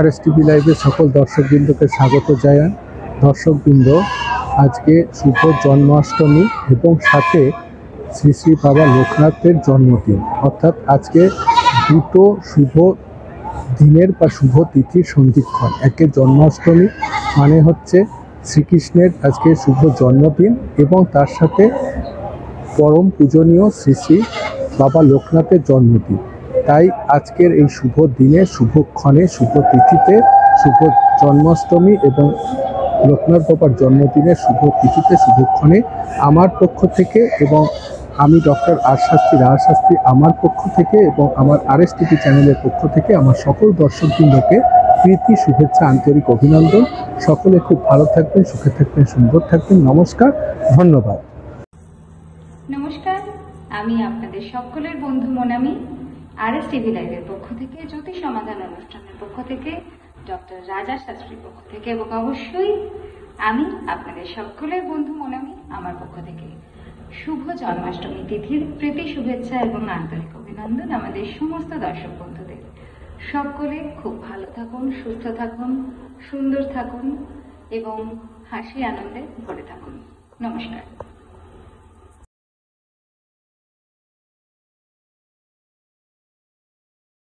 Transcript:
RSTV লাইভে সকল দর্শকবৃন্দকে স্বাগত জানাই। দর্শকবৃন্দ, আজকে শুভ জন্মাষ্টমী এবং সাথে শ্রী শ্রী বাবা লোকনাথের জন্মদিন, অর্থাৎ আজকে দুটো শুভ দিনের বা শুভ তিথির সন্ধিক্ষণ। একে জন্মাষ্টমী মানে হচ্ছে শ্রীকৃষ্ণের আজকে শুভ জন্মদিন এবং তার সাথে পরম পূজনীয় শ্রী শ্রী বাবা লোকনাথের জন্মদিন। তাই আজকের এই শুভ দিনে, শুভক্ষণে, শুভ তিথিতে, শুভ জন্মাষ্টমী এবং লোকনাথ বাবার জন্মদিনের শুভ তিথিতে, শুভক্ষণে আমার পক্ষ থেকে এবং আমি ডক্টর রাজশাস্ত্রী আমার পক্ষ থেকে এবং আমার RSTV চ্যানেলের পক্ষ থেকে আমার সকল দর্শকবৃন্দকে প্রীতি, শুভেচ্ছা, আন্তরিক অভিনন্দন। সকলে খুব ভালো থাকবেন, সুখে থাকবেন, সুন্দর থাকবেন। নমস্কার, ধন্যবাদ। নমস্কার, আমি আপনাদের সকলের বন্ধু মনামি। RSTV লাইভের পক্ষ থেকে, জ্যোতি সমাধান অনুষ্ঠানের পক্ষ থেকে, ডক্টর রাজা শাস্ত্রীর পক্ষ থেকে এবং অবশ্যই আমি আপনাদের সকলের বন্ধু মনামি আমার পক্ষ থেকে শুভ জন্মাষ্টমী তিথির প্রীতি, শুভেচ্ছা এবং আন্তরিক অভিনন্দন আমাদের সমস্ত দর্শক বন্ধুদের। সকলে খুব ভালো থাকুন, সুস্থ থাকুন, সুন্দর থাকুন এবং হাসি আনন্দে ভরে থাকুন। নমস্কার।